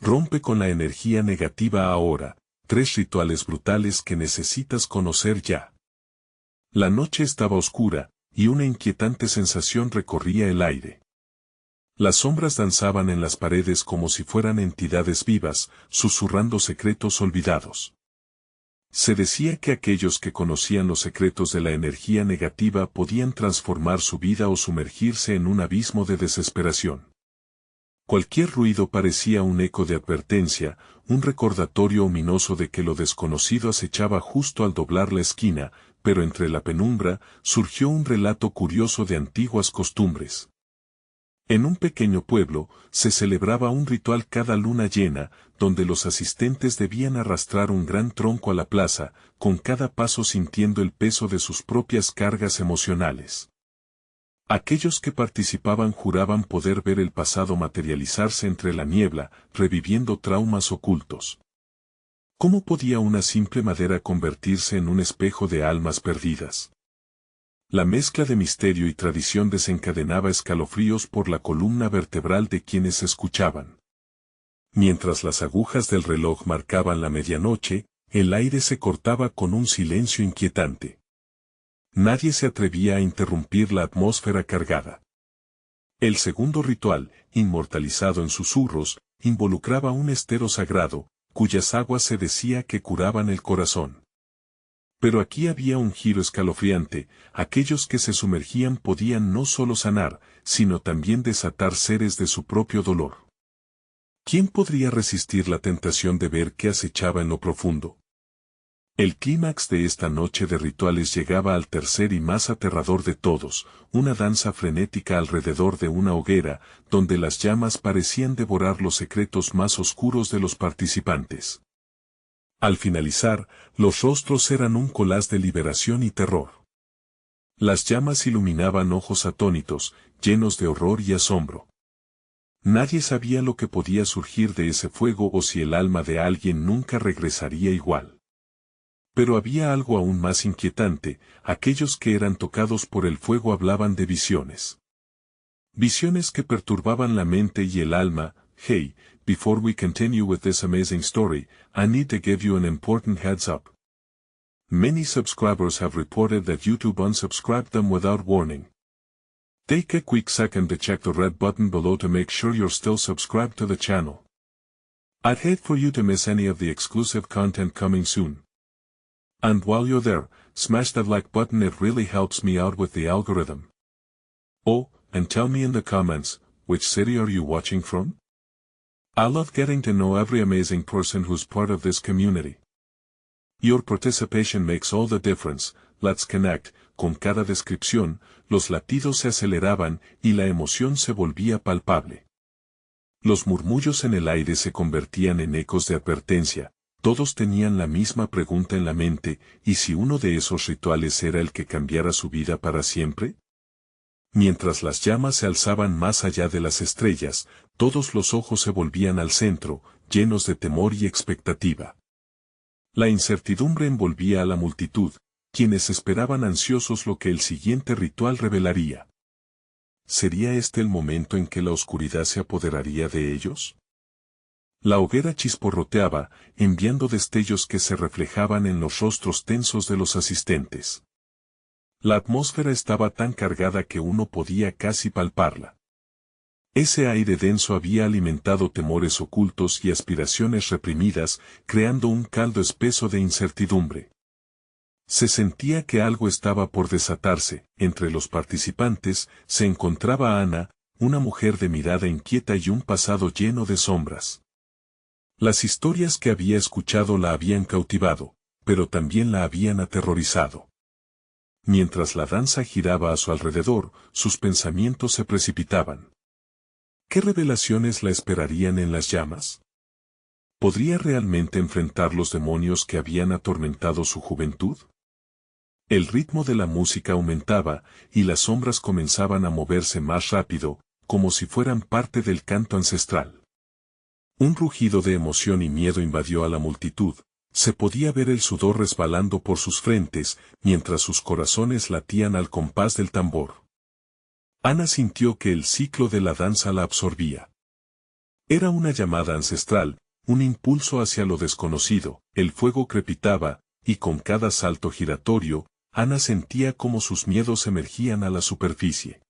Rompe con la energía negativa ahora. 3 rituales brutales que necesitas conocer ya. La noche estaba oscura, y una inquietante sensación recorría el aire. Las sombras danzaban en las paredes como si fueran entidades vivas, susurrando secretos olvidados. Se decía que aquellos que conocían los secretos de la energía negativa podían transformar su vida o sumergirse en un abismo de desesperación. Cualquier ruido parecía un eco de advertencia, un recordatorio ominoso de que lo desconocido acechaba justo al doblar la esquina, pero entre la penumbra surgió un relato curioso de antiguas costumbres. En un pequeño pueblo, se celebraba un ritual cada luna llena, donde los asistentes debían arrastrar un gran tronco a la plaza, con cada paso sintiendo el peso de sus propias cargas emocionales. Aquellos que participaban juraban poder ver el pasado materializarse entre la niebla, reviviendo traumas ocultos. ¿Cómo podía una simple madera convertirse en un espejo de almas perdidas? La mezcla de misterio y tradición desencadenaba escalofríos por la columna vertebral de quienes escuchaban. Mientras las agujas del reloj marcaban la medianoche, el aire se cortaba con un silencio inquietante. Nadie se atrevía a interrumpir la atmósfera cargada. El segundo ritual, inmortalizado en susurros, involucraba un estero sagrado, cuyas aguas se decía que curaban el corazón. Pero aquí había un giro escalofriante, aquellos que se sumergían podían no solo sanar, sino también desatar seres de su propio dolor. ¿Quién podría resistir la tentación de ver qué acechaba en lo profundo? El clímax de esta noche de rituales llegaba al tercer y más aterrador de todos, una danza frenética alrededor de una hoguera, donde las llamas parecían devorar los secretos más oscuros de los participantes. Al finalizar, los rostros eran un collage de liberación y terror. Las llamas iluminaban ojos atónitos, llenos de horror y asombro. Nadie sabía lo que podía surgir de ese fuego o si el alma de alguien nunca regresaría igual. Pero había algo aún más inquietante, aquellos que eran tocados por el fuego hablaban de visiones. Visiones que perturbaban la mente y el alma. Hey, before we continue with this amazing story, I need to give you an important heads up. Many subscribers have reported that YouTube unsubscribed them without warning. Take a quick second to check the red button below to make sure you're still subscribed to the channel. I'd hate for you to miss any of the exclusive content coming soon. And while you're there, smash that like button, it really helps me out with the algorithm. Oh, and tell me in the comments, which city are you watching from? I love getting to know every amazing person who's part of this community. Your participation makes all the difference. Let's connect. Con cada descripción, los latidos se aceleraban y la emoción se volvía palpable. Los murmullos en el aire se convertían en ecos de advertencia. Todos tenían la misma pregunta en la mente, ¿y si uno de esos rituales era el que cambiara su vida para siempre? Mientras las llamas se alzaban más allá de las estrellas, todos los ojos se volvían al centro, llenos de temor y expectativa. La incertidumbre envolvía a la multitud, quienes esperaban ansiosos lo que el siguiente ritual revelaría. ¿Sería este el momento en que la oscuridad se apoderaría de ellos? La hoguera chisporroteaba, enviando destellos que se reflejaban en los rostros tensos de los asistentes. La atmósfera estaba tan cargada que uno podía casi palparla. Ese aire denso había alimentado temores ocultos y aspiraciones reprimidas, creando un caldo espeso de incertidumbre. Se sentía que algo estaba por desatarse. Entre los participantes se encontraba Ana, una mujer de mirada inquieta y un pasado lleno de sombras. Las historias que había escuchado la habían cautivado, pero también la habían aterrorizado. Mientras la danza giraba a su alrededor, sus pensamientos se precipitaban. ¿Qué revelaciones la esperarían en las llamas? ¿Podría realmente enfrentar los demonios que habían atormentado su juventud? El ritmo de la música aumentaba, y las sombras comenzaban a moverse más rápido, como si fueran parte del canto ancestral. Un rugido de emoción y miedo invadió a la multitud, se podía ver el sudor resbalando por sus frentes, mientras sus corazones latían al compás del tambor. Ana sintió que el ciclo de la danza la absorbía. Era una llamada ancestral, un impulso hacia lo desconocido. El fuego crepitaba, y con cada salto giratorio, Ana sentía como sus miedos emergían a la superficie.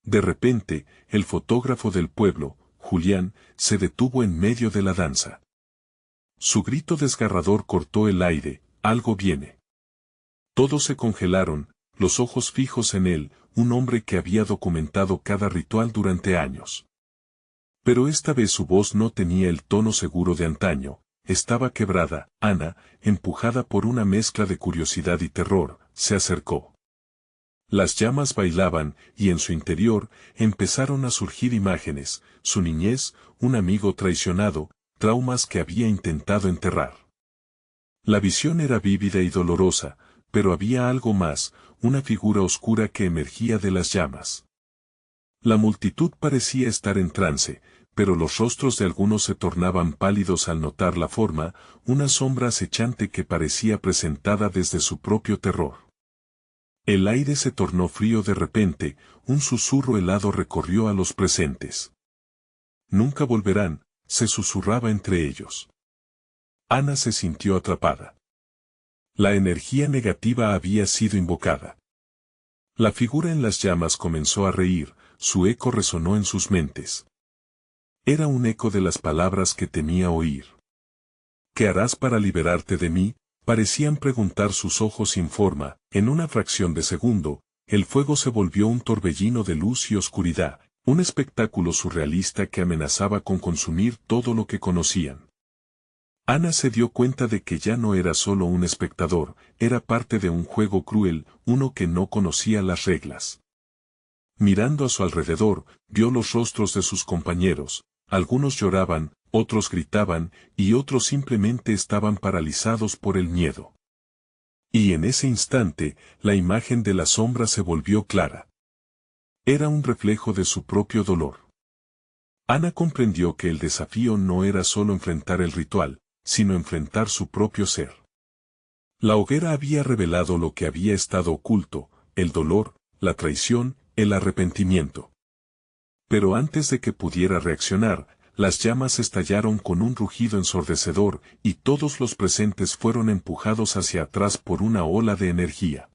De repente, el fotógrafo del pueblo, Julián, se detuvo en medio de la danza. Su grito desgarrador cortó el aire: algo viene. Todos se congelaron, los ojos fijos en él, un hombre que había documentado cada ritual durante años. Pero esta vez su voz no tenía el tono seguro de antaño, estaba quebrada. Ana, empujada por una mezcla de curiosidad y terror, se acercó. Las llamas bailaban, y en su interior, empezaron a surgir imágenes: su niñez, un amigo traicionado, traumas que había intentado enterrar. La visión era vívida y dolorosa, pero había algo más, una figura oscura que emergía de las llamas. La multitud parecía estar en trance, pero los rostros de algunos se tornaban pálidos al notar la forma, una sombra acechante que parecía presentada desde su propio terror. El aire se tornó frío de repente, un susurro helado recorrió a los presentes. Nunca volverán, se susurraba entre ellos. Ana se sintió atrapada. La energía negativa había sido invocada. La figura en las llamas comenzó a reír, su eco resonó en sus mentes. Era un eco de las palabras que temía oír. ¿Qué harás para liberarte de mí?, parecían preguntar sus ojos sin forma. En una fracción de segundo, el fuego se volvió un torbellino de luz y oscuridad, un espectáculo surrealista que amenazaba con consumir todo lo que conocían. Ana se dio cuenta de que ya no era solo un espectador, era parte de un juego cruel, uno que no conocía las reglas. Mirando a su alrededor, vio los rostros de sus compañeros: algunos lloraban, otros gritaban, y otros simplemente estaban paralizados por el miedo. Y en ese instante, la imagen de la sombra se volvió clara. Era un reflejo de su propio dolor. Ana comprendió que el desafío no era solo enfrentar el ritual, sino enfrentar su propio ser. La hoguera había revelado lo que había estado oculto: el dolor, la traición, el arrepentimiento. Pero antes de que pudiera reaccionar, las llamas estallaron con un rugido ensordecedor, y todos los presentes fueron empujados hacia atrás por una ola de energía.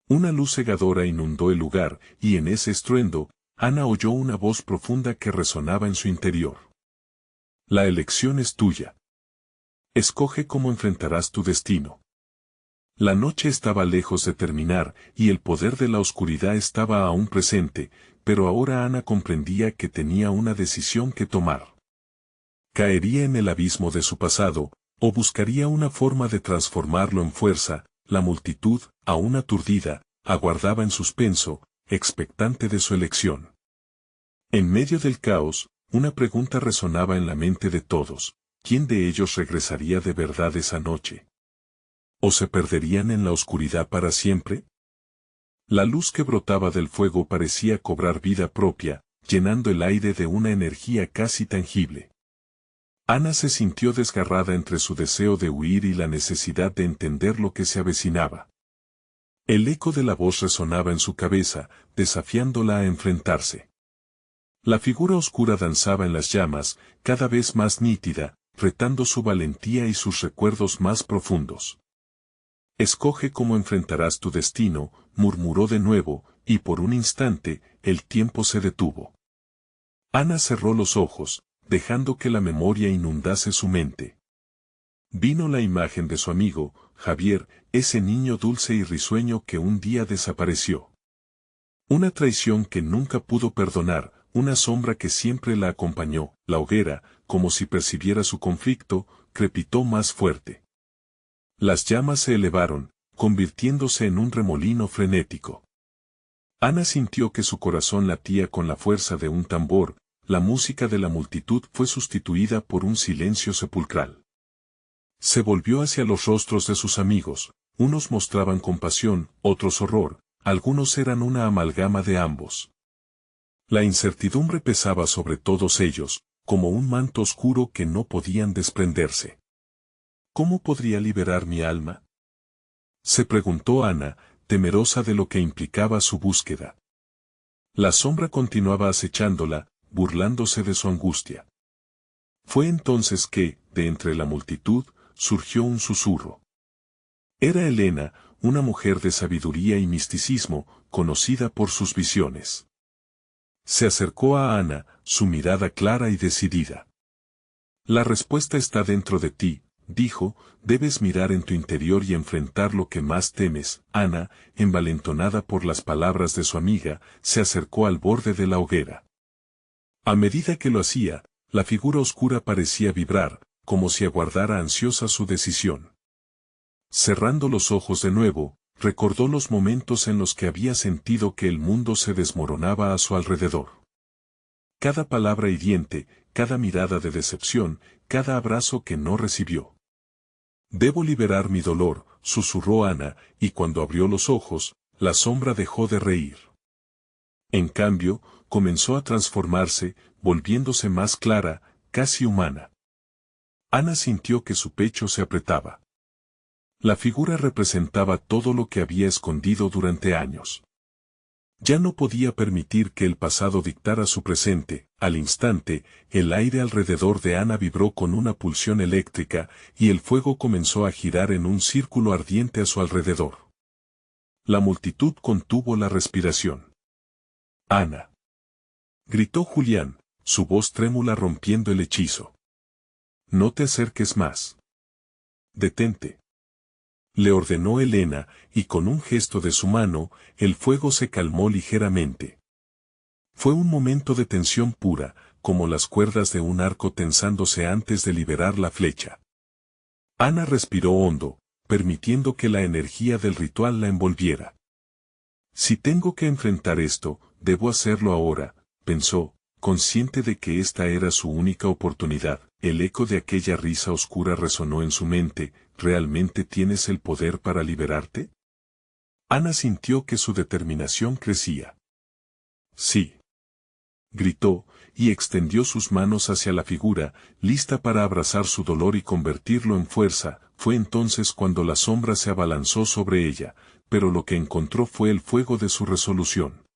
Una luz cegadora inundó el lugar, y en ese estruendo, Ana oyó una voz profunda que resonaba en su interior. La elección es tuya. Escoge cómo enfrentarás tu destino. La noche estaba lejos de terminar, y el poder de la oscuridad estaba aún presente, pero ahora Ana comprendía que tenía una decisión que tomar. Caería en el abismo de su pasado, o buscaría una forma de transformarlo en fuerza. La multitud, aún aturdida, aguardaba en suspenso, expectante de su elección. En medio del caos, una pregunta resonaba en la mente de todos: ¿quién de ellos regresaría de verdad esa noche? ¿O se perderían en la oscuridad para siempre? La luz que brotaba del fuego parecía cobrar vida propia, llenando el aire de una energía casi tangible. Ana se sintió desgarrada entre su deseo de huir y la necesidad de entender lo que se avecinaba. El eco de la voz resonaba en su cabeza, desafiándola a enfrentarse. La figura oscura danzaba en las llamas, cada vez más nítida, retando su valentía y sus recuerdos más profundos. Escoge cómo enfrentarás tu destino, murmuró de nuevo, y por un instante, el tiempo se detuvo. Ana cerró los ojos, dejando que la memoria inundase su mente. Vino la imagen de su amigo, Javier, ese niño dulce y risueño que un día desapareció. Una traición que nunca pudo perdonar, una sombra que siempre la acompañó. La hoguera, como si percibiera su conflicto, crepitó más fuerte. Las llamas se elevaron, convirtiéndose en un remolino frenético. Ana sintió que su corazón latía con la fuerza de un tambor. La música de la multitud fue sustituida por un silencio sepulcral. Se volvió hacia los rostros de sus amigos: unos mostraban compasión, otros horror, algunos eran una amalgama de ambos. La incertidumbre pesaba sobre todos ellos, como un manto oscuro que no podían desprenderse. ¿Cómo podría liberar mi alma?, se preguntó Ana, temerosa de lo que implicaba su búsqueda. La sombra continuaba acechándola, burlándose de su angustia. Fue entonces que, de entre la multitud, surgió un susurro. Era Helena, una mujer de sabiduría y misticismo, conocida por sus visiones. Se acercó a Ana, su mirada clara y decidida. La respuesta está dentro de ti, dijo, debes mirar en tu interior y enfrentar lo que más temes. Ana, envalentonada por las palabras de su amiga, se acercó al borde de la hoguera. A medida que lo hacía, la figura oscura parecía vibrar, como si aguardara ansiosa su decisión. Cerrando los ojos de nuevo, recordó los momentos en los que había sentido que el mundo se desmoronaba a su alrededor. Cada palabra hiriente, cada mirada de decepción, cada abrazo que no recibió. Debo liberar mi dolor, susurró Ana, y cuando abrió los ojos, la sombra dejó de reír. En cambio, comenzó a transformarse, volviéndose más clara, casi humana. Ana sintió que su pecho se apretaba. La figura representaba todo lo que había escondido durante años. Ya no podía permitir que el pasado dictara su presente. Al instante, el aire alrededor de Ana vibró con una pulsión eléctrica, y el fuego comenzó a girar en un círculo ardiente a su alrededor. La multitud contuvo la respiración. Ana. Gritó Julián, su voz trémula rompiendo el hechizo. No te acerques más. Detente. Le ordenó Helena, y con un gesto de su mano, el fuego se calmó ligeramente. Fue un momento de tensión pura, como las cuerdas de un arco tensándose antes de liberar la flecha. Ana respiró hondo, permitiendo que la energía del ritual la envolviera. Si tengo que enfrentar esto, debo hacerlo ahora, pensó, consciente de que esta era su única oportunidad. El eco de aquella risa oscura resonó en su mente. ¿Realmente tienes el poder para liberarte? Ana sintió que su determinación crecía. Sí. Gritó, y extendió sus manos hacia la figura, lista para abrazar su dolor y convertirlo en fuerza. Fue entonces cuando la sombra se abalanzó sobre ella, pero lo que encontró fue el fuego de su resolución.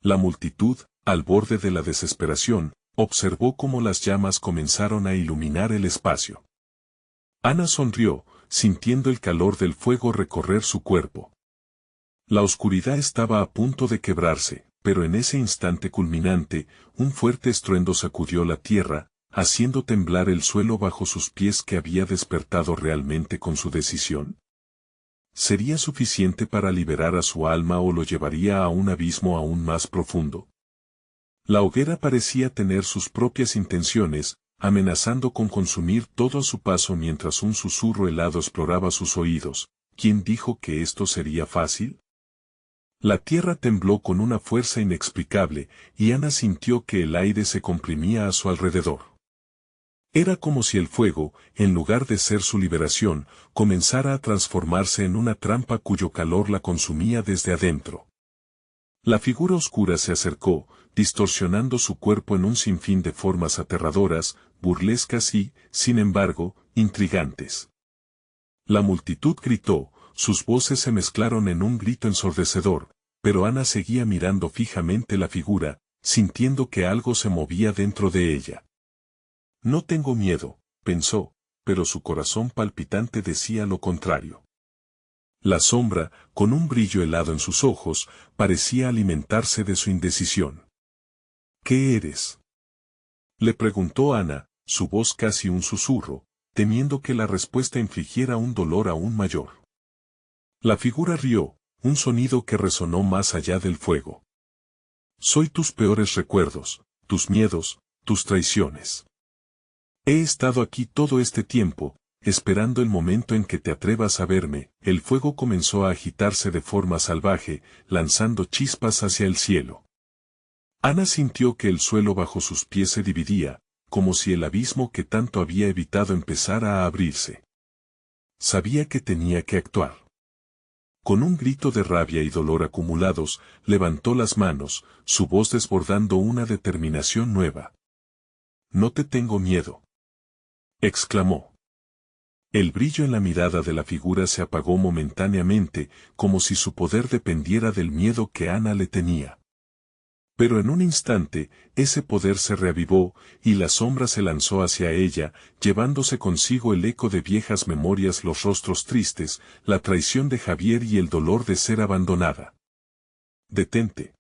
La multitud, al borde de la desesperación, observó cómo las llamas comenzaron a iluminar el espacio. Ana sonrió, sintiendo el calor del fuego recorrer su cuerpo. La oscuridad estaba a punto de quebrarse, pero en ese instante culminante, un fuerte estruendo sacudió la tierra, haciendo temblar el suelo bajo sus pies. ¿Que había despertado realmente con su decisión? ¿Sería suficiente para liberar a su alma o lo llevaría a un abismo aún más profundo? La hoguera parecía tener sus propias intenciones, amenazando con consumir todo a su paso mientras un susurro helado exploraba sus oídos. ¿Quién dijo que esto sería fácil? La tierra tembló con una fuerza inexplicable, y Ana sintió que el aire se comprimía a su alrededor. Era como si el fuego, en lugar de ser su liberación, comenzara a transformarse en una trampa cuyo calor la consumía desde adentro. La figura oscura se acercó, distorsionando su cuerpo en un sinfín de formas aterradoras, burlescas y, sin embargo, intrigantes. La multitud gritó, sus voces se mezclaron en un grito ensordecedor, pero Ana seguía mirando fijamente la figura, sintiendo que algo se movía dentro de ella. No tengo miedo, pensó, pero su corazón palpitante decía lo contrario. La sombra, con un brillo helado en sus ojos, parecía alimentarse de su indecisión. ¿Qué eres? Le preguntó Ana, su voz casi un susurro, temiendo que la respuesta infligiera un dolor aún mayor. La figura rió, un sonido que resonó más allá del fuego. Soy tus peores recuerdos, tus miedos, tus traiciones. He estado aquí todo este tiempo, esperando el momento en que te atrevas a verme. El fuego comenzó a agitarse de forma salvaje, lanzando chispas hacia el cielo. Ana sintió que el suelo bajo sus pies se dividía, como si el abismo que tanto había evitado empezara a abrirse. Sabía que tenía que actuar. Con un grito de rabia y dolor acumulados, levantó las manos, su voz desbordando una determinación nueva. No te tengo miedo, exclamó. El brillo en la mirada de la figura se apagó momentáneamente, como si su poder dependiera del miedo que Ana le tenía. Pero en un instante, ese poder se reavivó, y la sombra se lanzó hacia ella, llevándose consigo el eco de viejas memorias, los rostros tristes, la traición de Javier y el dolor de ser abandonada. «Detente»,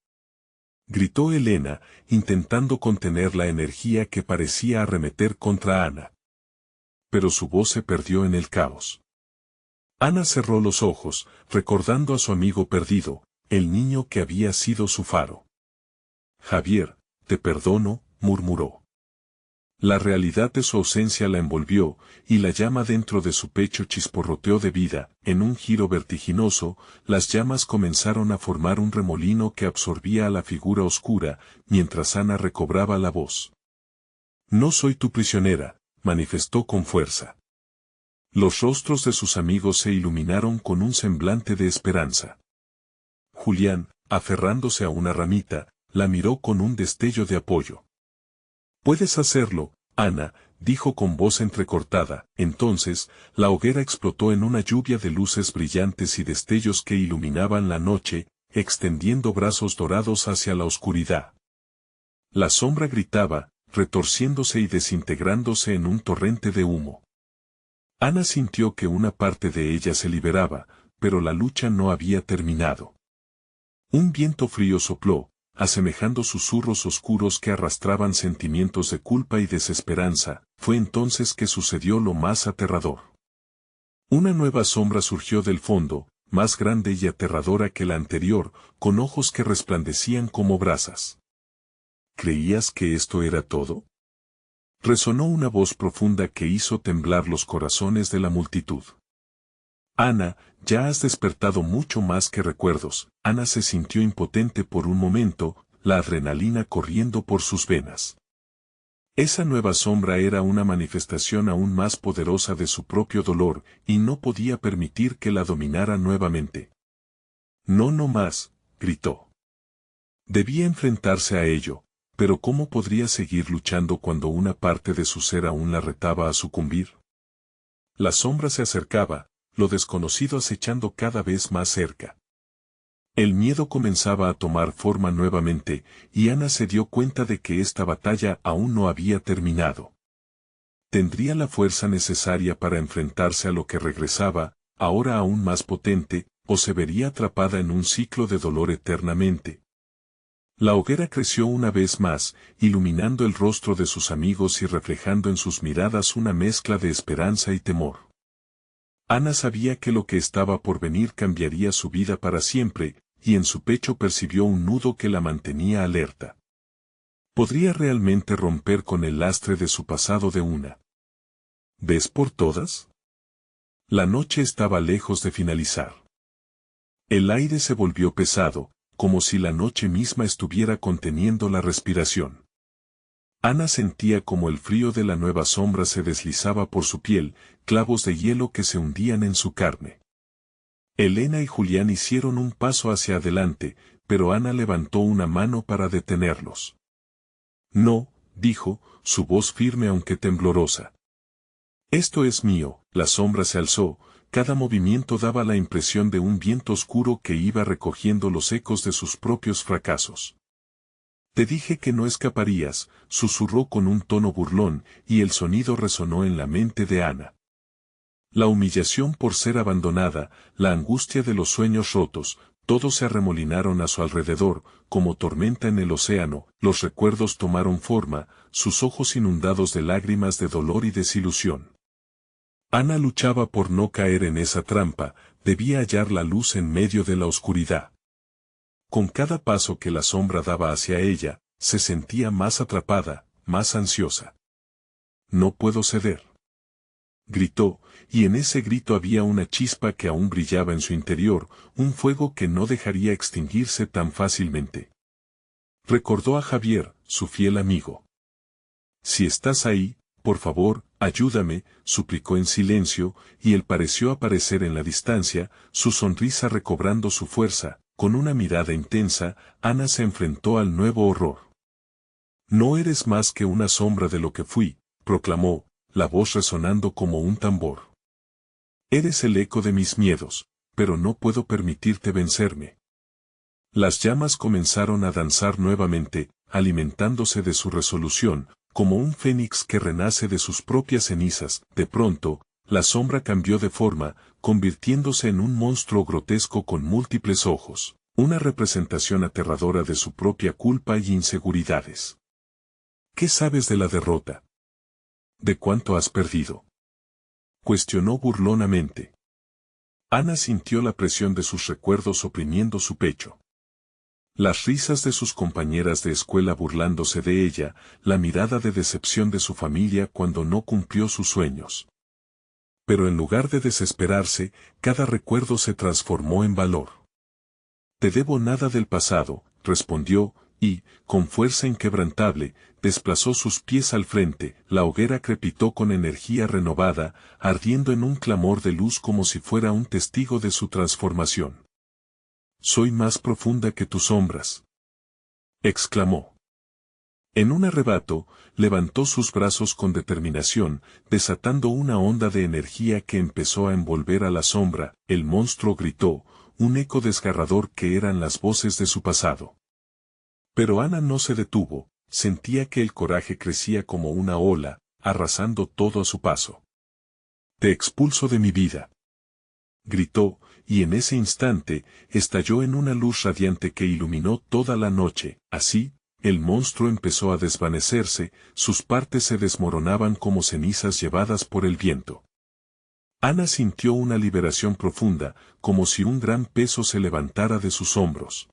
gritó Elena, intentando contener la energía que parecía arremeter contra Ana. Pero su voz se perdió en el caos. Ana cerró los ojos, recordando a su amigo perdido, el niño que había sido su faro. «Javier, te perdono», murmuró. La realidad de su ausencia la envolvió, y la llama dentro de su pecho chisporroteó de vida. En un giro vertiginoso, las llamas comenzaron a formar un remolino que absorbía a la figura oscura, mientras Ana recobraba la voz. «No soy tu prisionera», manifestó con fuerza. Los rostros de sus amigos se iluminaron con un semblante de esperanza. Julián, aferrándose a una ramita, la miró con un destello de apoyo. «Puedes hacerlo, Ana», dijo con voz entrecortada. Entonces, la hoguera explotó en una lluvia de luces brillantes y destellos que iluminaban la noche, extendiendo brazos dorados hacia la oscuridad. La sombra gritaba, retorciéndose y desintegrándose en un torrente de humo. Ana sintió que una parte de ella se liberaba, pero la lucha no había terminado. Un viento frío sopló, asemejando susurros oscuros que arrastraban sentimientos de culpa y desesperanza. Fue entonces que sucedió lo más aterrador. Una nueva sombra surgió del fondo, más grande y aterradora que la anterior, con ojos que resplandecían como brasas. «¿Creías que esto era todo?», resonó una voz profunda que hizo temblar los corazones de la multitud. «Ana, ya has despertado mucho más que recuerdos». Ana se sintió impotente por un momento, la adrenalina corriendo por sus venas. Esa nueva sombra era una manifestación aún más poderosa de su propio dolor, y no podía permitir que la dominara nuevamente. «No, no más», gritó. Debía enfrentarse a ello, pero ¿cómo podría seguir luchando cuando una parte de su ser aún la retaba a sucumbir? La sombra se acercaba, lo desconocido acechando cada vez más cerca. El miedo comenzaba a tomar forma nuevamente, y Ana se dio cuenta de que esta batalla aún no había terminado. Tendría la fuerza necesaria para enfrentarse a lo que regresaba, ahora aún más potente, o se vería atrapada en un ciclo de dolor eternamente. La hoguera creció una vez más, iluminando el rostro de sus amigos y reflejando en sus miradas una mezcla de esperanza y temor. Ana sabía que lo que estaba por venir cambiaría su vida para siempre, y en su pecho percibió un nudo que la mantenía alerta. ¿Podría realmente romper con el lastre de su pasado de una vez por todas? La noche estaba lejos de finalizar. El aire se volvió pesado, como si la noche misma estuviera conteniendo la respiración. Ana sentía como el frío de la nueva sombra se deslizaba por su piel, clavos de hielo que se hundían en su carne. Elena y Julián hicieron un paso hacia adelante, pero Ana levantó una mano para detenerlos. «No», dijo, su voz firme aunque temblorosa. «Esto es mío». La sombra se alzó, cada movimiento daba la impresión de un viento oscuro que iba recogiendo los ecos de sus propios fracasos. «Te dije que no escaparías», susurró con un tono burlón, y el sonido resonó en la mente de Ana. La humillación por ser abandonada, la angustia de los sueños rotos, todos se arremolinaron a su alrededor, como tormenta en el océano. Los recuerdos tomaron forma, sus ojos inundados de lágrimas de dolor y desilusión. Ana luchaba por no caer en esa trampa, debía hallar la luz en medio de la oscuridad. Con cada paso que la sombra daba hacia ella, se sentía más atrapada, más ansiosa. «No puedo ceder», gritó, y en ese grito había una chispa que aún brillaba en su interior, un fuego que no dejaría extinguirse tan fácilmente. Recordó a Javier, su fiel amigo. «Si estás ahí, por favor, ayúdame», suplicó en silencio, y él pareció aparecer en la distancia, su sonrisa recobrando su fuerza. Con una mirada intensa, Ana se enfrentó al nuevo horror. «No eres más que una sombra de lo que fui», proclamó, la voz resonando como un tambor. «Eres el eco de mis miedos, pero no puedo permitirte vencerme». Las llamas comenzaron a danzar nuevamente, alimentándose de su resolución, como un fénix que renace de sus propias cenizas. De pronto, la sombra cambió de forma, convirtiéndose en un monstruo grotesco con múltiples ojos, una representación aterradora de su propia culpa y inseguridades. ¿Qué sabes de la derrota? ¿De cuánto has perdido? Cuestionó burlonamente. Ana sintió la presión de sus recuerdos oprimiendo su pecho. Las risas de sus compañeras de escuela burlándose de ella, la mirada de decepción de su familia cuando no cumplió sus sueños. Pero en lugar de desesperarse, cada recuerdo se transformó en valor. Te debo nada del pasado, respondió, y, con fuerza inquebrantable, desplazó sus pies al frente. La hoguera crepitó con energía renovada, ardiendo en un clamor de luz como si fuera un testigo de su transformación. Soy más profunda que tus sombras, exclamó. En un arrebato, levantó sus brazos con determinación, desatando una onda de energía que empezó a envolver a la sombra. El monstruo gritó, un eco desgarrador que eran las voces de su pasado. Pero Ana no se detuvo, sentía que el coraje crecía como una ola, arrasando todo a su paso. Te expulso de mi vida, gritó, y en ese instante, estalló en una luz radiante que iluminó toda la noche. Así, el monstruo empezó a desvanecerse, sus partes se desmoronaban como cenizas llevadas por el viento. Ana sintió una liberación profunda, como si un gran peso se levantara de sus hombros.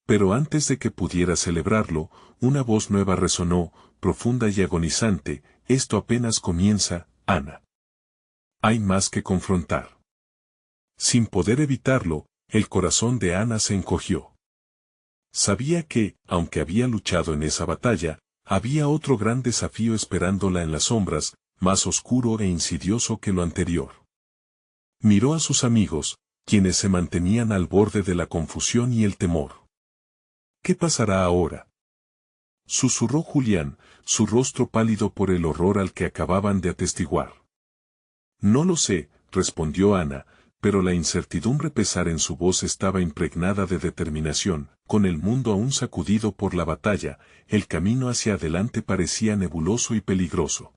Pero antes de que pudiera celebrarlo, una voz nueva resonó, profunda y agonizante: esto apenas comienza, Ana. Hay más que confrontar. Sin poder evitarlo, el corazón de Ana se encogió. Sabía que, aunque había luchado en esa batalla, había otro gran desafío esperándola en las sombras, más oscuro e insidioso que lo anterior. Miró a sus amigos, quienes se mantenían al borde de la confusión y el temor. ¿Qué pasará ahora?, susurró Julián, su rostro pálido por el horror al que acababan de atestiguar. No lo sé, respondió Ana, pero la incertidumbre pesar en su voz estaba impregnada de determinación. Con el mundo aún sacudido por la batalla, el camino hacia adelante parecía nebuloso y peligroso.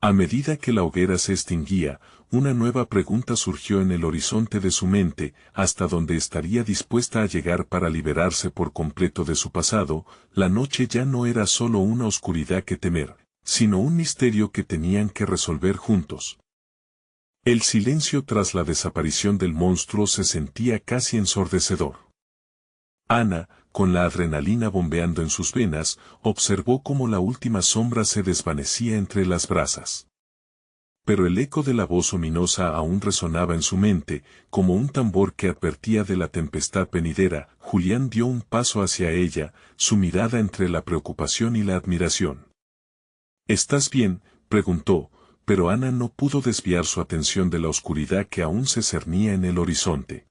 A medida que la hoguera se extinguía, una nueva pregunta surgió en el horizonte de su mente: ¿hasta dónde estaría dispuesta a llegar para liberarse por completo de su pasado? La noche ya no era solo una oscuridad que temer, sino un misterio que tenían que resolver juntos. El silencio tras la desaparición del monstruo se sentía casi ensordecedor. Ana, con la adrenalina bombeando en sus venas, observó cómo la última sombra se desvanecía entre las brasas. Pero el eco de la voz ominosa aún resonaba en su mente, como un tambor que advertía de la tempestad venidera. Julián dio un paso hacia ella, su mirada entre la preocupación y la admiración. ¿Estás bien?, preguntó, pero Ana no pudo desviar su atención de la oscuridad que aún se cernía en el horizonte.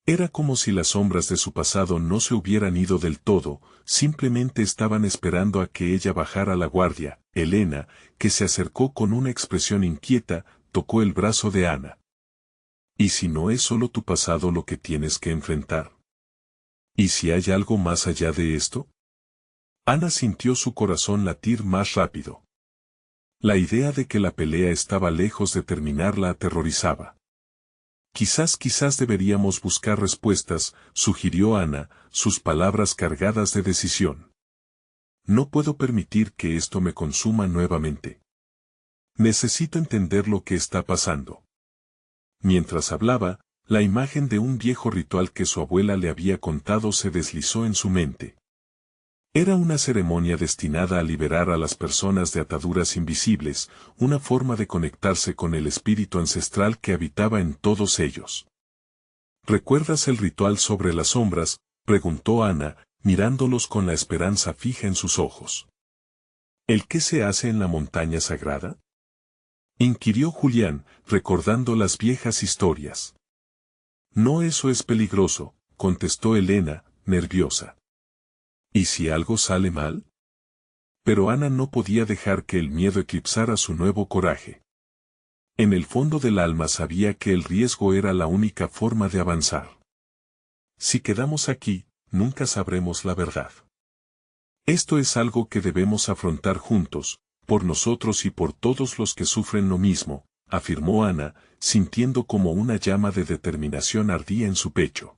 Era como si las sombras de su pasado no se hubieran ido del todo, simplemente estaban esperando a que ella bajara la guardia. Elena, que se acercó con una expresión inquieta, tocó el brazo de Ana. ¿Y si no es solo tu pasado lo que tienes que enfrentar? ¿Y si hay algo más allá de esto? Ana sintió su corazón latir más rápido. La idea de que la pelea estaba lejos de terminar la aterrorizaba. Quizás deberíamos buscar respuestas, sugirió Ana, sus palabras cargadas de decisión. No puedo permitir que esto me consuma nuevamente. Necesito entender lo que está pasando. Mientras hablaba, la imagen de un viejo ritual que su abuela le había contado se deslizó en su mente. Era una ceremonia destinada a liberar a las personas de ataduras invisibles, una forma de conectarse con el espíritu ancestral que habitaba en todos ellos. ¿Recuerdas el ritual sobre las sombras?, preguntó Ana, mirándolos con la esperanza fija en sus ojos. ¿El qué se hace en la montaña sagrada?, inquirió Julián, recordando las viejas historias. No, eso es peligroso, contestó Elena, nerviosa. ¿Y si algo sale mal? Pero Ana no podía dejar que el miedo eclipsara su nuevo coraje. En el fondo del alma sabía que el riesgo era la única forma de avanzar. Si quedamos aquí, nunca sabremos la verdad. Esto es algo que debemos afrontar juntos, por nosotros y por todos los que sufren lo mismo, afirmó Ana, sintiendo como una llama de determinación ardía en su pecho.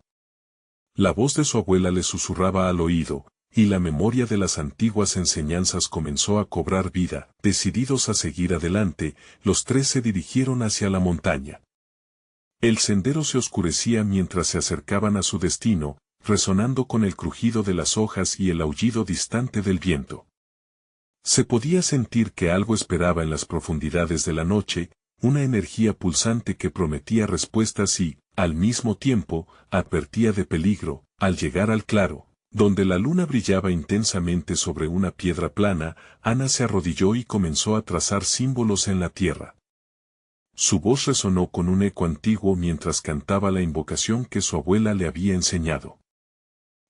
La voz de su abuela le susurraba al oído, y la memoria de las antiguas enseñanzas comenzó a cobrar vida. Decididos a seguir adelante, los tres se dirigieron hacia la montaña. El sendero se oscurecía mientras se acercaban a su destino, resonando con el crujido de las hojas y el aullido distante del viento. Se podía sentir que algo esperaba en las profundidades de la noche, una energía pulsante que prometía respuestas y, al mismo tiempo, advertía de peligro. Al llegar al claro, donde la luna brillaba intensamente sobre una piedra plana, Ana se arrodilló y comenzó a trazar símbolos en la tierra. Su voz resonó con un eco antiguo mientras cantaba la invocación que su abuela le había enseñado.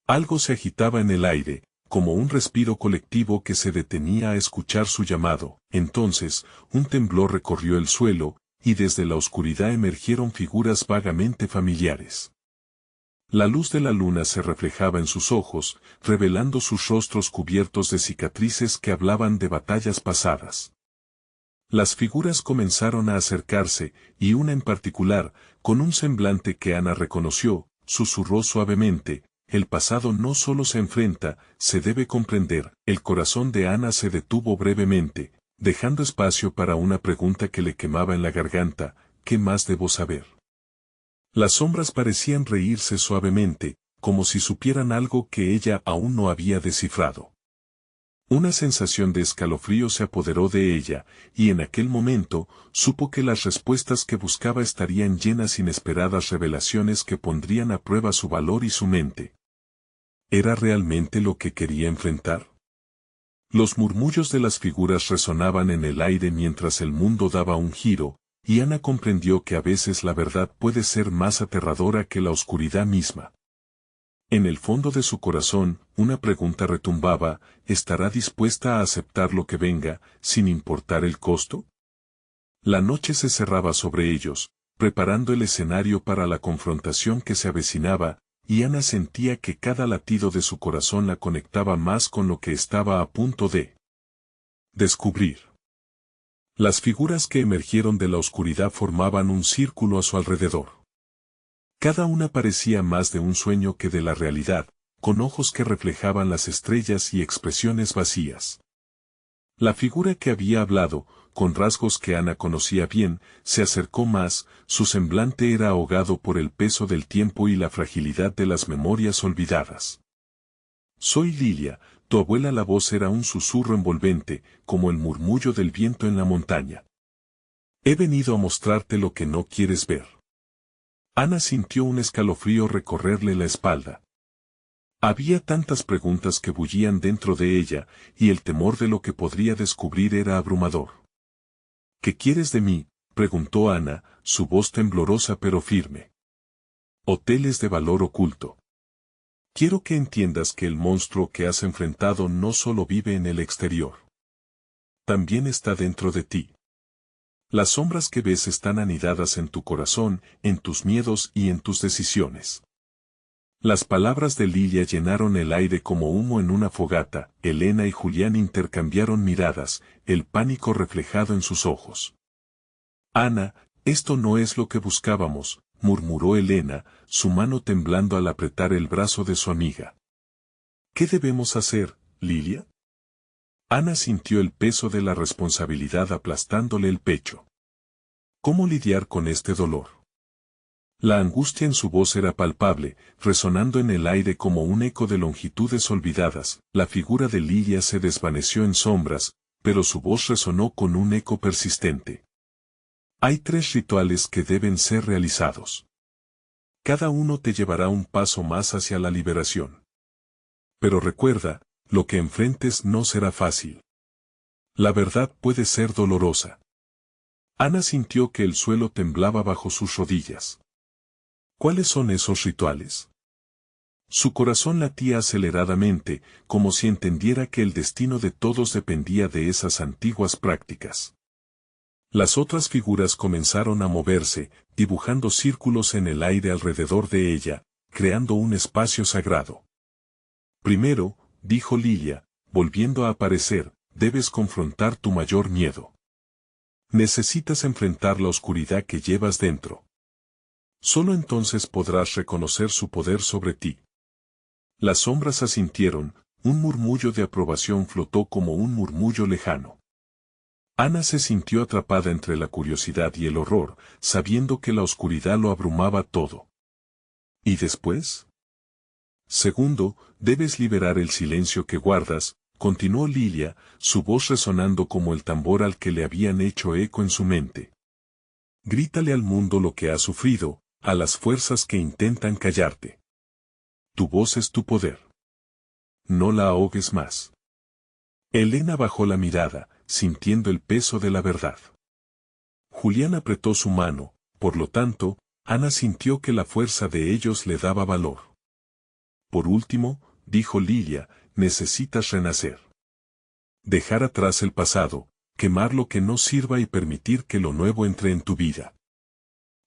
Algo se agitaba en el aire, como un respiro colectivo que se detenía a escuchar su llamado. Entonces, un temblor recorrió el suelo, y desde la oscuridad emergieron figuras vagamente familiares. La luz de la luna se reflejaba en sus ojos, revelando sus rostros cubiertos de cicatrices que hablaban de batallas pasadas. Las figuras comenzaron a acercarse, y una en particular, con un semblante que Ana reconoció, susurró suavemente: el pasado no solo se enfrenta, se debe comprender. El corazón de Ana se detuvo brevemente, dejando espacio para una pregunta que le quemaba en la garganta: ¿qué más debo saber? Las sombras parecían reírse suavemente, como si supieran algo que ella aún no había descifrado. Una sensación de escalofrío se apoderó de ella, y en aquel momento, supo que las respuestas que buscaba estarían llenas de inesperadas revelaciones que pondrían a prueba su valor y su mente. ¿Era realmente lo que quería enfrentar? Los murmullos de las figuras resonaban en el aire mientras el mundo daba un giro, y Ana comprendió que a veces la verdad puede ser más aterradora que la oscuridad misma. En el fondo de su corazón, una pregunta retumbaba: ¿estará dispuesta a aceptar lo que venga, sin importar el costo? La noche se cerraba sobre ellos, preparando el escenario para la confrontación que se avecinaba, y Ana sentía que cada latido de su corazón la conectaba más con lo que estaba a punto de descubrir. Las figuras que emergieron de la oscuridad formaban un círculo a su alrededor. Cada una parecía más de un sueño que de la realidad, con ojos que reflejaban las estrellas y expresiones vacías. La figura que había hablado, con rasgos que Ana conocía bien, se acercó más. Su semblante era ahogado por el peso del tiempo y la fragilidad de las memorias olvidadas. «Soy Lilia, tu abuela». La voz era un susurro envolvente, como el murmullo del viento en la montaña. «He venido a mostrarte lo que no quieres ver». Ana sintió un escalofrío recorrerle la espalda. Había tantas preguntas que bullían dentro de ella, y el temor de lo que podría descubrir era abrumador. «¿Qué quieres de mí?», preguntó Ana, su voz temblorosa pero firme. «Hoteles de valor oculto. Quiero que entiendas que el monstruo que has enfrentado no solo vive en el exterior. También está dentro de ti. Las sombras que ves están anidadas en tu corazón, en tus miedos y en tus decisiones». Las palabras de Lilia llenaron el aire como humo en una fogata. Elena y Julián intercambiaron miradas, el pánico reflejado en sus ojos. «Ana, esto no es lo que buscábamos», murmuró Elena, su mano temblando al apretar el brazo de su amiga. «¿Qué debemos hacer, Lilia?». Ana sintió el peso de la responsabilidad aplastándole el pecho. ¿Cómo lidiar con este dolor? La angustia en su voz era palpable, resonando en el aire como un eco de longitudes olvidadas. La figura de Lilia se desvaneció en sombras, pero su voz resonó con un eco persistente. «Hay 3 rituales que deben ser realizados. Cada uno te llevará un paso más hacia la liberación. Pero recuerda, lo que enfrentes no será fácil. La verdad puede ser dolorosa». Ana sintió que el suelo temblaba bajo sus rodillas. ¿Cuáles son esos rituales? Su corazón latía aceleradamente, como si entendiera que el destino de todos dependía de esas antiguas prácticas. Las otras figuras comenzaron a moverse, dibujando círculos en el aire alrededor de ella, creando un espacio sagrado. Primero, dijo Lilia, volviendo a aparecer, debes confrontar tu mayor miedo. Necesitas enfrentar la oscuridad que llevas dentro. Solo entonces podrás reconocer su poder sobre ti. Las sombras asintieron, un murmullo de aprobación flotó como un murmullo lejano. Ana se sintió atrapada entre la curiosidad y el horror, sabiendo que la oscuridad lo abrumaba todo. ¿Y después? Segundo, debes liberar el silencio que guardas, continuó Lilia, su voz resonando como el tambor al que le habían hecho eco en su mente. Grítale al mundo lo que has sufrido, a las fuerzas que intentan callarte. Tu voz es tu poder. No la ahogues más. Elena bajó la mirada, sintiendo el peso de la verdad. Julián apretó su mano, por lo tanto, Ana sintió que la fuerza de ellos le daba valor. Por último, dijo Lilia, necesitas renacer. Dejar atrás el pasado, quemar lo que no sirva y permitir que lo nuevo entre en tu vida.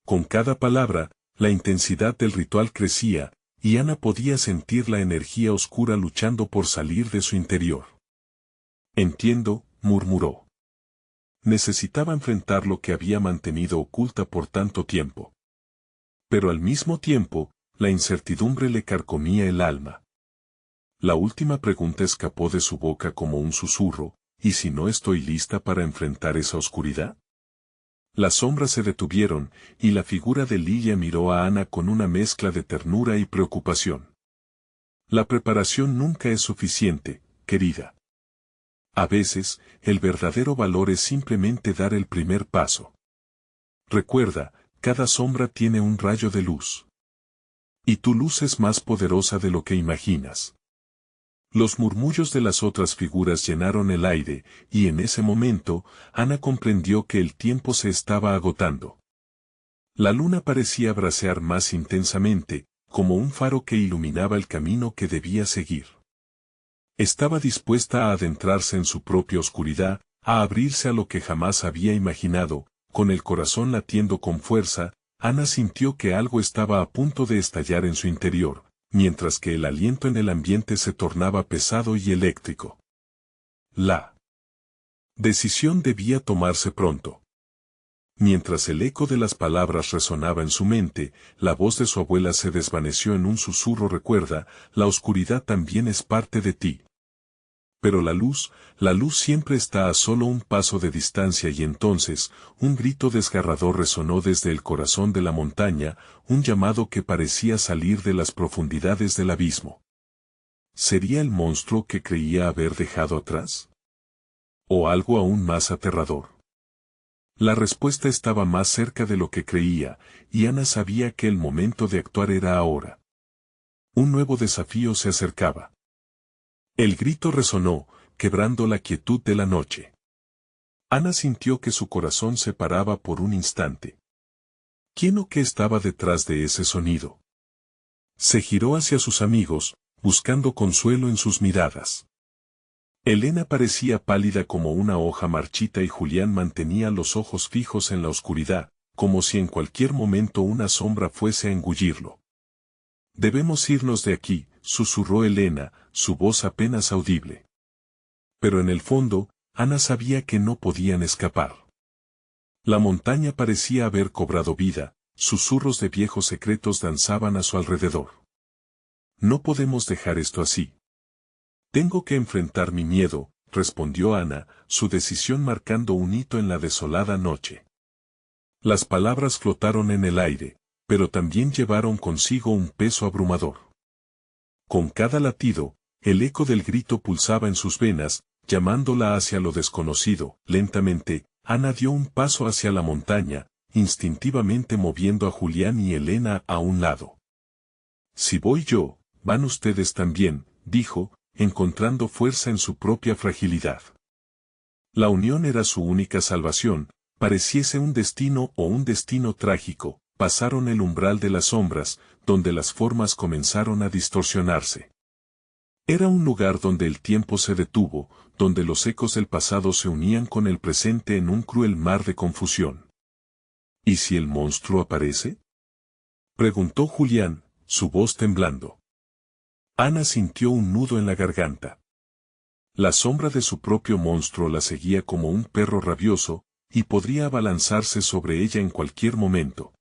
Con cada palabra, la intensidad del ritual crecía, y Ana podía sentir la energía oscura luchando por salir de su interior. Entiendo, murmuró. Necesitaba enfrentar lo que había mantenido oculta por tanto tiempo. Pero al mismo tiempo, la incertidumbre le carcomía el alma. La última pregunta escapó de su boca como un susurro, ¿y si no estoy lista para enfrentar esa oscuridad? Las sombras se detuvieron, y la figura de Lilia miró a Ana con una mezcla de ternura y preocupación. La preparación nunca es suficiente, querida. A veces, el verdadero valor es simplemente dar el primer paso. Recuerda, cada sombra tiene un rayo de luz. Y tu luz es más poderosa de lo que imaginas. Los murmullos de las otras figuras llenaron el aire, y en ese momento, Ana comprendió que el tiempo se estaba agotando. La luna parecía bracear más intensamente, como un faro que iluminaba el camino que debía seguir. Estaba dispuesta a adentrarse en su propia oscuridad, a abrirse a lo que jamás había imaginado, con el corazón latiendo con fuerza. Ana sintió que algo estaba a punto de estallar en su interior, mientras que el aliento en el ambiente se tornaba pesado y eléctrico. La decisión debía tomarse pronto. Mientras el eco de las palabras resonaba en su mente, la voz de su abuela se desvaneció en un susurro. Recuerda, la oscuridad también es parte de ti. Pero la luz siempre está a solo un paso de distancia. Y entonces, un grito desgarrador resonó desde el corazón de la montaña, un llamado que parecía salir de las profundidades del abismo. ¿Sería el monstruo que creía haber dejado atrás? ¿O algo aún más aterrador? La respuesta estaba más cerca de lo que creía, y Ana sabía que el momento de actuar era ahora. Un nuevo desafío se acercaba. El grito resonó, quebrando la quietud de la noche. Ana sintió que su corazón se paraba por un instante. ¿Quién o qué estaba detrás de ese sonido? Se giró hacia sus amigos, buscando consuelo en sus miradas. Elena parecía pálida como una hoja marchita y Julián mantenía los ojos fijos en la oscuridad, como si en cualquier momento una sombra fuese a engullirlo. Debemos irnos de aquí, susurró Elena, su voz apenas audible. Pero en el fondo, Ana sabía que no podían escapar. La montaña parecía haber cobrado vida, susurros de viejos secretos danzaban a su alrededor. No podemos dejar esto así. Tengo que enfrentar mi miedo, respondió Ana, su decisión marcando un hito en la desolada noche. Las palabras flotaron en el aire, pero también llevaron consigo un peso abrumador. Con cada latido, el eco del grito pulsaba en sus venas, llamándola hacia lo desconocido. Lentamente, Ana dio un paso hacia la montaña, instintivamente moviendo a Julián y Elena a un lado. Si voy yo, van ustedes también, dijo, encontrando fuerza en su propia fragilidad. La unión era su única salvación, pareciese un destino o un destino trágico. Pasaron el umbral de las sombras, donde las formas comenzaron a distorsionarse. Era un lugar donde el tiempo se detuvo, donde los ecos del pasado se unían con el presente en un cruel mar de confusión. ¿Y si el monstruo aparece?, preguntó Julián, su voz temblando. Ana sintió un nudo en la garganta. La sombra de su propio monstruo la seguía como un perro rabioso, y podría abalanzarse sobre ella en cualquier momento.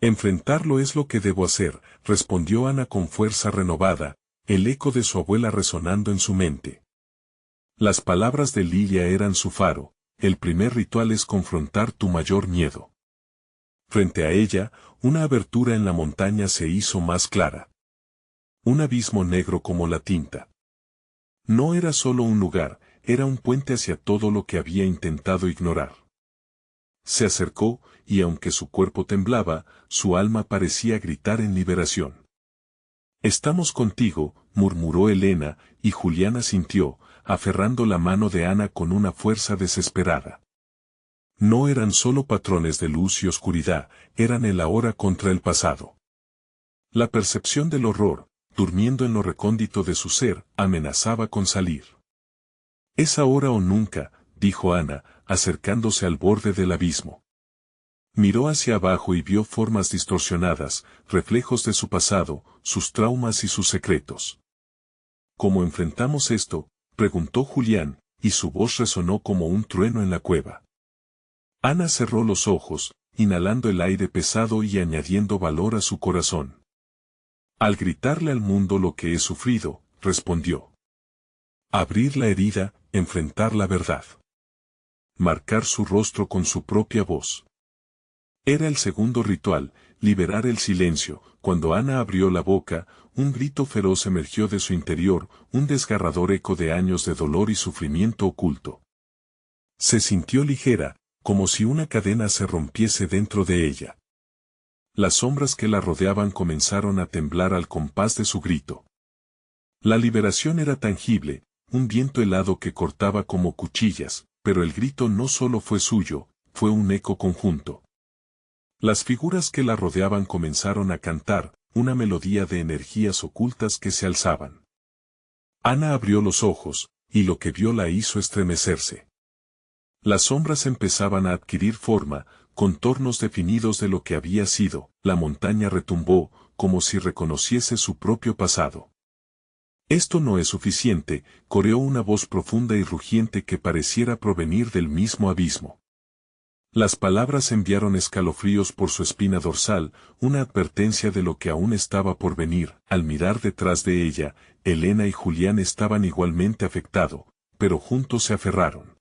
Enfrentarlo es lo que debo hacer, respondió Ana con fuerza renovada, el eco de su abuela resonando en su mente. Las palabras de Lilia eran su faro, el primer ritual es confrontar tu mayor miedo. Frente a ella, una abertura en la montaña se hizo más clara. Un abismo negro como la tinta. No era solo un lugar, era un puente hacia todo lo que había intentado ignorar. Se acercó, y aunque su cuerpo temblaba, su alma parecía gritar en liberación. Estamos contigo, murmuró Elena, y Juliana sintió, aferrando la mano de Ana con una fuerza desesperada. No eran solo patrones de luz y oscuridad, eran el ahora contra el pasado. La percepción del horror, durmiendo en lo recóndito de su ser, amenazaba con salir. Es ahora o nunca, dijo Ana, acercándose al borde del abismo. Miró hacia abajo y vio formas distorsionadas, reflejos de su pasado, sus traumas y sus secretos. ¿Cómo enfrentamos esto?, preguntó Julián, y su voz resonó como un trueno en la cueva. Ana cerró los ojos, inhalando el aire pesado y añadiendo valor a su corazón. Al gritarle al mundo lo que he sufrido, respondió. Abrir la herida, enfrentar la verdad. Marcar su rostro con su propia voz. Era el segundo ritual, liberar el silencio. Cuando Ana abrió la boca, un grito feroz emergió de su interior, un desgarrador eco de años de dolor y sufrimiento oculto. Se sintió ligera, como si una cadena se rompiese dentro de ella. Las sombras que la rodeaban comenzaron a temblar al compás de su grito. La liberación era tangible, un viento helado que cortaba como cuchillas, pero el grito no solo fue suyo, fue un eco conjunto. Las figuras que la rodeaban comenzaron a cantar, una melodía de energías ocultas que se alzaban. Ana abrió los ojos, y lo que vio la hizo estremecerse. Las sombras empezaban a adquirir forma, contornos definidos de lo que había sido, la montaña retumbó, como si reconociese su propio pasado. Esto no es suficiente, coreó una voz profunda y rugiente que pareciera provenir del mismo abismo. Las palabras enviaron escalofríos por su espina dorsal, una advertencia de lo que aún estaba por venir. Al mirar detrás de ella, Elena y Julián estaban igualmente afectados, pero juntos se aferraron.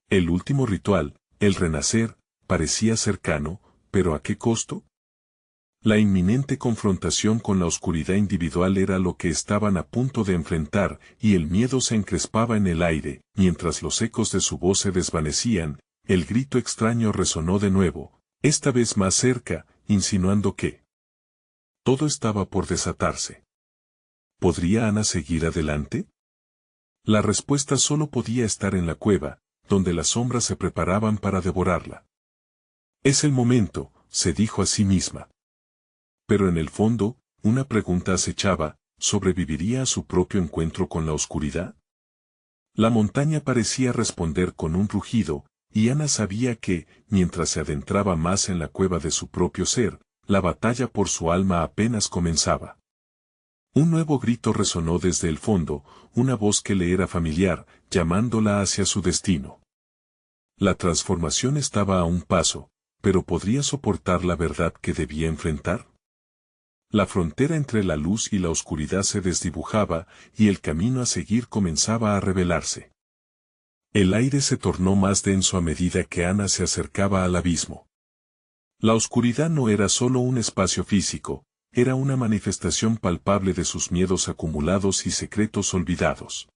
El último ritual, el renacer, parecía cercano, pero ¿a qué costo? La inminente confrontación con la oscuridad individual era lo que estaban a punto de enfrentar, y el miedo se encrespaba en el aire, mientras los ecos de su voz se desvanecían. El grito extraño resonó de nuevo, esta vez más cerca, insinuando que todo estaba por desatarse. ¿Podría Ana seguir adelante? La respuesta solo podía estar en la cueva, donde las sombras se preparaban para devorarla. Es el momento, se dijo a sí misma. Pero en el fondo, una pregunta acechaba, ¿sobreviviría a su propio encuentro con la oscuridad? La montaña parecía responder con un rugido, y Ana sabía que, mientras se adentraba más en la cueva de su propio ser, la batalla por su alma apenas comenzaba. Un nuevo grito resonó desde el fondo, una voz que le era familiar, llamándola hacia su destino. La transformación estaba a un paso, pero ¿podría soportar la verdad que debía enfrentar? La frontera entre la luz y la oscuridad se desdibujaba, y el camino a seguir comenzaba a revelarse. El aire se tornó más denso a medida que Ana se acercaba al abismo. La oscuridad no era solo un espacio físico, era una manifestación palpable de sus miedos acumulados y secretos olvidados.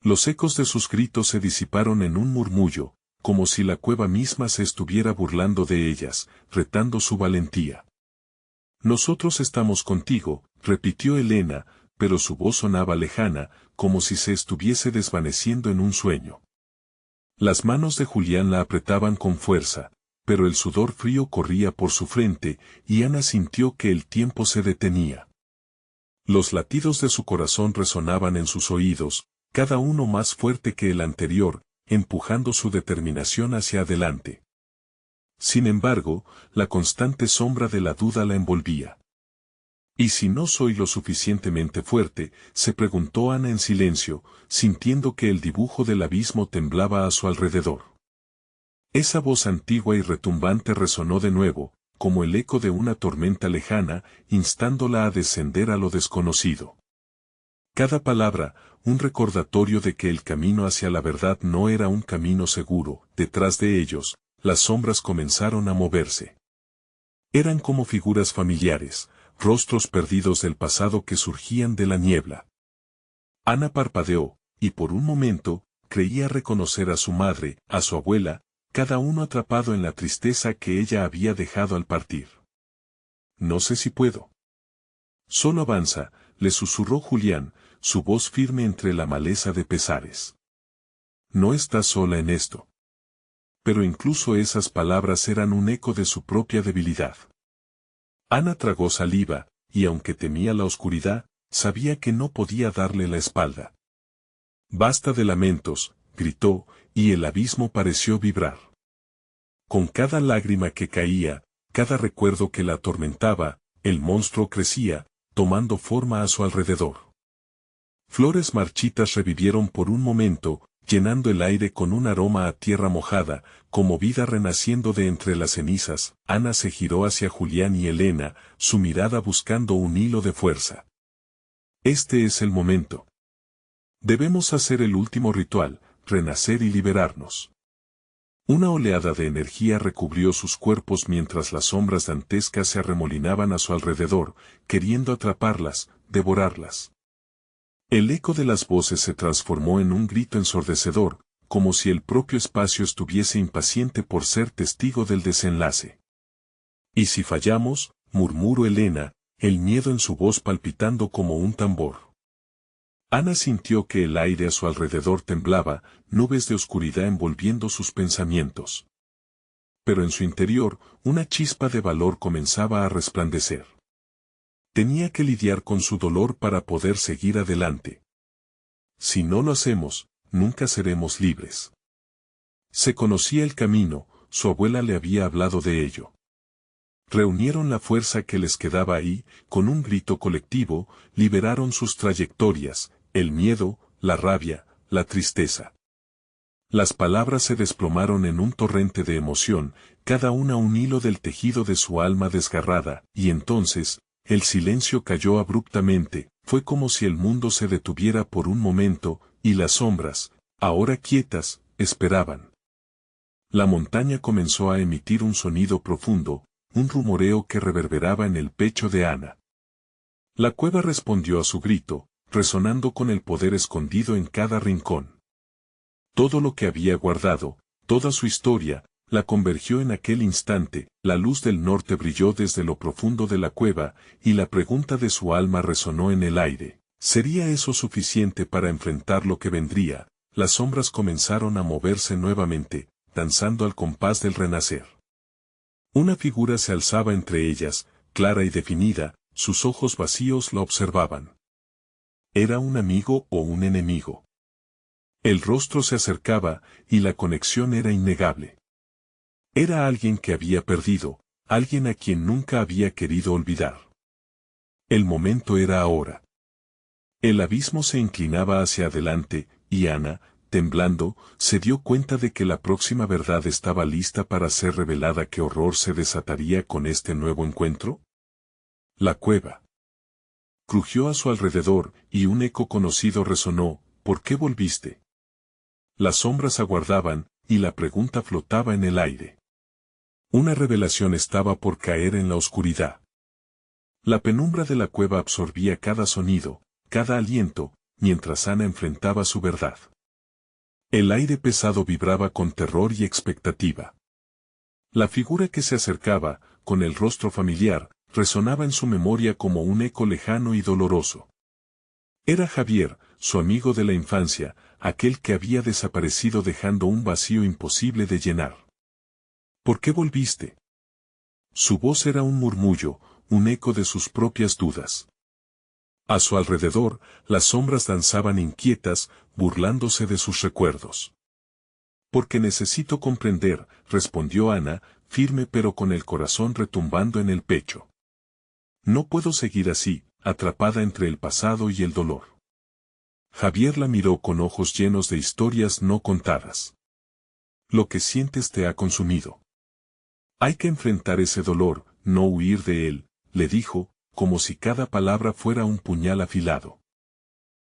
Los ecos de sus gritos se disiparon en un murmullo, como si la cueva misma se estuviera burlando de ellas, retando su valentía. Nosotros estamos contigo, repitió Elena, pero su voz sonaba lejana, como si se estuviese desvaneciendo en un sueño. Las manos de Julián la apretaban con fuerza, pero el sudor frío corría por su frente, y Ana sintió que el tiempo se detenía. Los latidos de su corazón resonaban en sus oídos, cada uno más fuerte que el anterior, empujando su determinación hacia adelante. Sin embargo, la constante sombra de la duda la envolvía. ¿Y si no soy lo suficientemente fuerte?, se preguntó Ana en silencio, sintiendo que el dibujo del abismo temblaba a su alrededor. Esa voz antigua y retumbante resonó de nuevo, como el eco de una tormenta lejana, instándola a descender a lo desconocido. Cada palabra, un recordatorio de que el camino hacia la verdad no era un camino seguro. Detrás de ellos, las sombras comenzaron a moverse. Eran como figuras familiares, rostros perdidos del pasado que surgían de la niebla. Ana parpadeó, y por un momento, creía reconocer a su madre, a su abuela, cada uno atrapado en la tristeza que ella había dejado al partir. No sé si puedo. Solo avanza, le susurró Julián, su voz firme entre la maleza de pesares. No estás sola en esto. Pero incluso esas palabras eran un eco de su propia debilidad. Ana tragó saliva, y aunque temía la oscuridad, sabía que no podía darle la espalda. Basta de lamentos, gritó, y el abismo pareció vibrar. Con cada lágrima que caía, cada recuerdo que la atormentaba, el monstruo crecía, tomando forma a su alrededor. Flores marchitas revivieron por un momento, llenando el aire con un aroma a tierra mojada, como vida renaciendo de entre las cenizas. Ana se giró hacia Julián y Elena, su mirada buscando un hilo de fuerza. Este es el momento. Debemos hacer el último ritual, renacer y liberarnos. Una oleada de energía recubrió sus cuerpos mientras las sombras dantescas se arremolinaban a su alrededor, queriendo atraparlas, devorarlas. El eco de las voces se transformó en un grito ensordecedor, como si el propio espacio estuviese impaciente por ser testigo del desenlace. «¿Y si fallamos?», murmuró Elena, el miedo en su voz palpitando como un tambor. Ana sintió que el aire a su alrededor temblaba, nubes de oscuridad envolviendo sus pensamientos. Pero en su interior, una chispa de valor comenzaba a resplandecer. Tenía que lidiar con su dolor para poder seguir adelante. Si no lo hacemos, nunca seremos libres. Se conocía el camino, su abuela le había hablado de ello. Reunieron la fuerza que les quedaba y, con un grito colectivo, liberaron sus trayectorias, el miedo, la rabia, la tristeza. Las palabras se desplomaron en un torrente de emoción, cada una un hilo del tejido de su alma desgarrada, y entonces, el silencio cayó abruptamente, fue como si el mundo se detuviera por un momento, y las sombras, ahora quietas, esperaban. La montaña comenzó a emitir un sonido profundo, un rumoreo que reverberaba en el pecho de Ana. La cueva respondió a su grito, resonando con el poder escondido en cada rincón. Todo lo que había guardado, toda su historia, la convergió en aquel instante. La luz del norte brilló desde lo profundo de la cueva, y la pregunta de su alma resonó en el aire. ¿Sería eso suficiente para enfrentar lo que vendría? Las sombras comenzaron a moverse nuevamente, danzando al compás del renacer. Una figura se alzaba entre ellas, clara y definida, sus ojos vacíos la observaban. ¿Era un amigo o un enemigo? El rostro se acercaba, y la conexión era innegable. Era alguien que había perdido, alguien a quien nunca había querido olvidar. El momento era ahora. El abismo se inclinaba hacia adelante, y Ana, temblando, se dio cuenta de que la próxima verdad estaba lista para ser revelada. ¿Qué horror se desataría con este nuevo encuentro? La cueva. Crujió a su alrededor, y un eco conocido resonó. ¿Por qué volviste? Las sombras aguardaban, y la pregunta flotaba en el aire. Una revelación estaba por caer en la oscuridad. La penumbra de la cueva absorbía cada sonido, cada aliento, mientras Ana enfrentaba su verdad. El aire pesado vibraba con terror y expectativa. La figura que se acercaba, con el rostro familiar, resonaba en su memoria como un eco lejano y doloroso. Era Javier, su amigo de la infancia, aquel que había desaparecido dejando un vacío imposible de llenar. ¿Por qué volviste? Su voz era un murmullo, un eco de sus propias dudas. A su alrededor, las sombras danzaban inquietas, burlándose de sus recuerdos. Porque necesito comprender, respondió Ana, firme pero con el corazón retumbando en el pecho. No puedo seguir así, atrapada entre el pasado y el dolor. Javier la miró con ojos llenos de historias no contadas. Lo que sientes te ha consumido. Hay que enfrentar ese dolor, no huir de él, le dijo, como si cada palabra fuera un puñal afilado.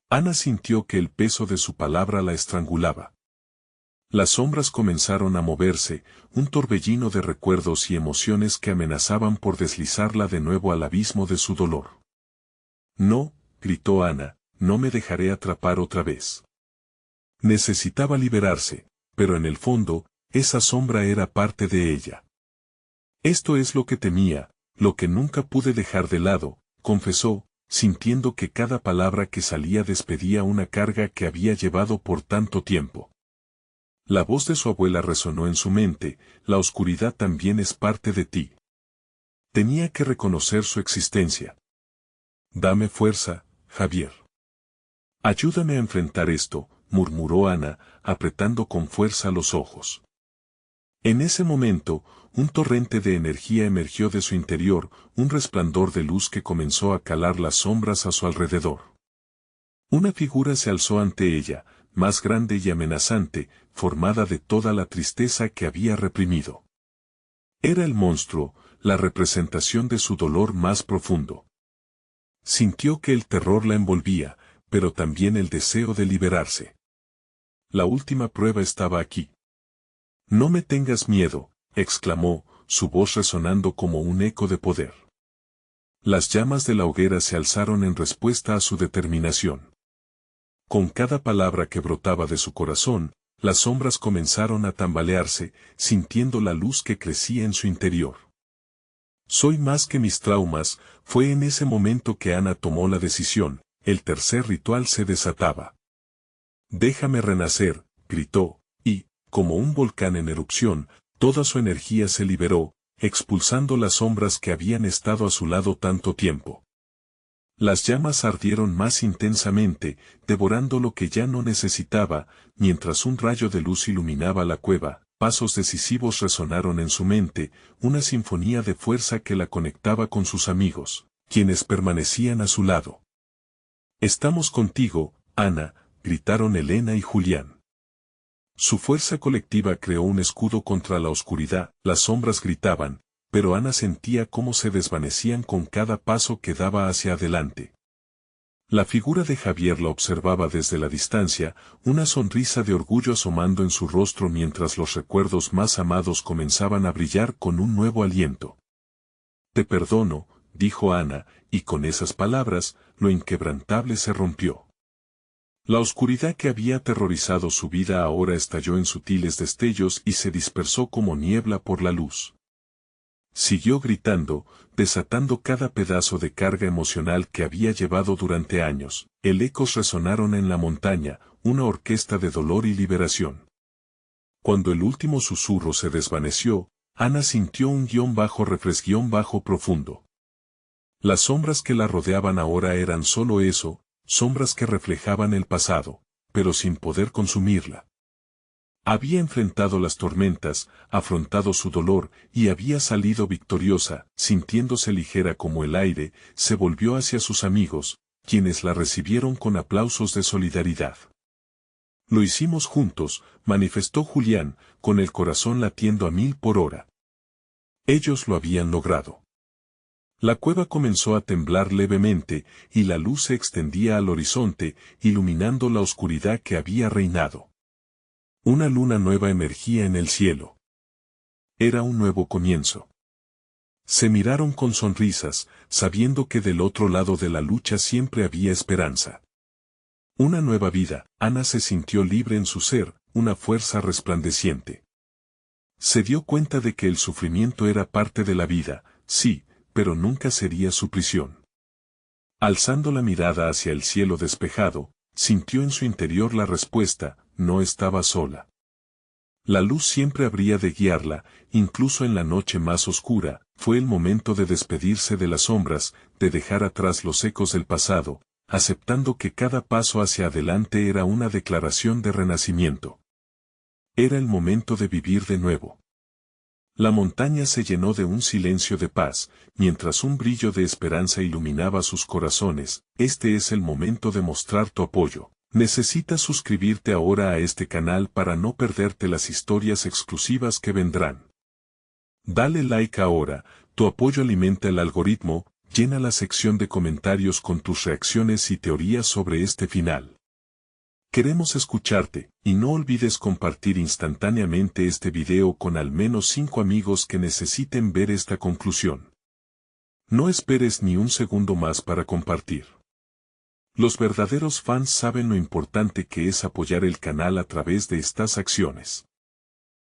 Ana sintió que el peso de su palabra la estrangulaba. Las sombras comenzaron a moverse, un torbellino de recuerdos y emociones que amenazaban por deslizarla de nuevo al abismo de su dolor. No, gritó Ana, no me dejaré atrapar otra vez. Necesitaba liberarse, pero en el fondo, esa sombra era parte de ella. Esto es lo que temía, lo que nunca pude dejar de lado, confesó, sintiendo que cada palabra que salía despedía una carga que había llevado por tanto tiempo. La voz de su abuela resonó en su mente, la oscuridad también es parte de ti. Tenía que reconocer su existencia. Dame fuerza, Javier. Ayúdame a enfrentar esto, murmuró Ana, apretando con fuerza los ojos. En ese momento, un torrente de energía emergió de su interior, un resplandor de luz que comenzó a calar las sombras a su alrededor. Una figura se alzó ante ella, más grande y amenazante, formada de toda la tristeza que había reprimido. Era el monstruo, la representación de su dolor más profundo. Sintió que el terror la envolvía, pero también el deseo de liberarse. La última prueba estaba aquí. No me tengas miedo, exclamó, su voz resonando como un eco de poder. Las llamas de la hoguera se alzaron en respuesta a su determinación. Con cada palabra que brotaba de su corazón, las sombras comenzaron a tambalearse, sintiendo la luz que crecía en su interior. Soy más que mis traumas, fue en ese momento que Ana tomó la decisión, el tercer ritual se desataba. Déjame renacer, gritó, y, como un volcán en erupción, toda su energía se liberó, expulsando las sombras que habían estado a su lado tanto tiempo. Las llamas ardieron más intensamente, devorando lo que ya no necesitaba, mientras un rayo de luz iluminaba la cueva, pasos decisivos resonaron en su mente, una sinfonía de fuerza que la conectaba con sus amigos, quienes permanecían a su lado. Estamos contigo, Ana, gritaron Elena y Julián. Su fuerza colectiva creó un escudo contra la oscuridad, las sombras gritaban, pero Ana sentía cómo se desvanecían con cada paso que daba hacia adelante. La figura de Javier la observaba desde la distancia, una sonrisa de orgullo asomando en su rostro mientras los recuerdos más amados comenzaban a brillar con un nuevo aliento. Te perdono, dijo Ana, y con esas palabras, lo inquebrantable se rompió. La oscuridad que había aterrorizado su vida ahora estalló en sutiles destellos y se dispersó como niebla por la luz. Siguió gritando, desatando cada pedazo de carga emocional que había llevado durante años. Ecos resonaron en la montaña, una orquesta de dolor y liberación. Cuando el último susurro se desvaneció, Ana sintió un refresh profundo. Las sombras que la rodeaban ahora eran solo eso, sombras que reflejaban el pasado, pero sin poder consumirla. Había enfrentado las tormentas, afrontado su dolor, y había salido victoriosa, sintiéndose ligera como el aire, se volvió hacia sus amigos, quienes la recibieron con aplausos de solidaridad. Lo hicimos juntos, manifestó Julián, con el corazón latiendo a 1000 por hora. Ellos lo habían logrado. La cueva comenzó a temblar levemente, y la luz se extendía al horizonte, iluminando la oscuridad que había reinado. Una luna nueva emergía en el cielo. Era un nuevo comienzo. Se miraron con sonrisas, sabiendo que del otro lado de la lucha siempre había esperanza. Una nueva vida, Ana se sintió libre en su ser, una fuerza resplandeciente. Se dio cuenta de que el sufrimiento era parte de la vida, sí, pero nunca sería su prisión. Alzando la mirada hacia el cielo despejado, sintió en su interior la respuesta, no estaba sola. La luz siempre habría de guiarla, incluso en la noche más oscura. Fue el momento de despedirse de las sombras, de dejar atrás los ecos del pasado, aceptando que cada paso hacia adelante era una declaración de renacimiento. Era el momento de vivir de nuevo. La montaña se llenó de un silencio de paz, mientras un brillo de esperanza iluminaba sus corazones. Este es el momento de mostrar tu apoyo. Necesitas suscribirte ahora a este canal para no perderte las historias exclusivas que vendrán. Dale like ahora, tu apoyo alimenta el algoritmo. Llena la sección de comentarios con tus reacciones y teorías sobre este final. Queremos escucharte, y no olvides compartir instantáneamente este video con al menos 5 amigos que necesiten ver esta conclusión. No esperes ni un segundo más para compartir. Los verdaderos fans saben lo importante que es apoyar el canal a través de estas acciones.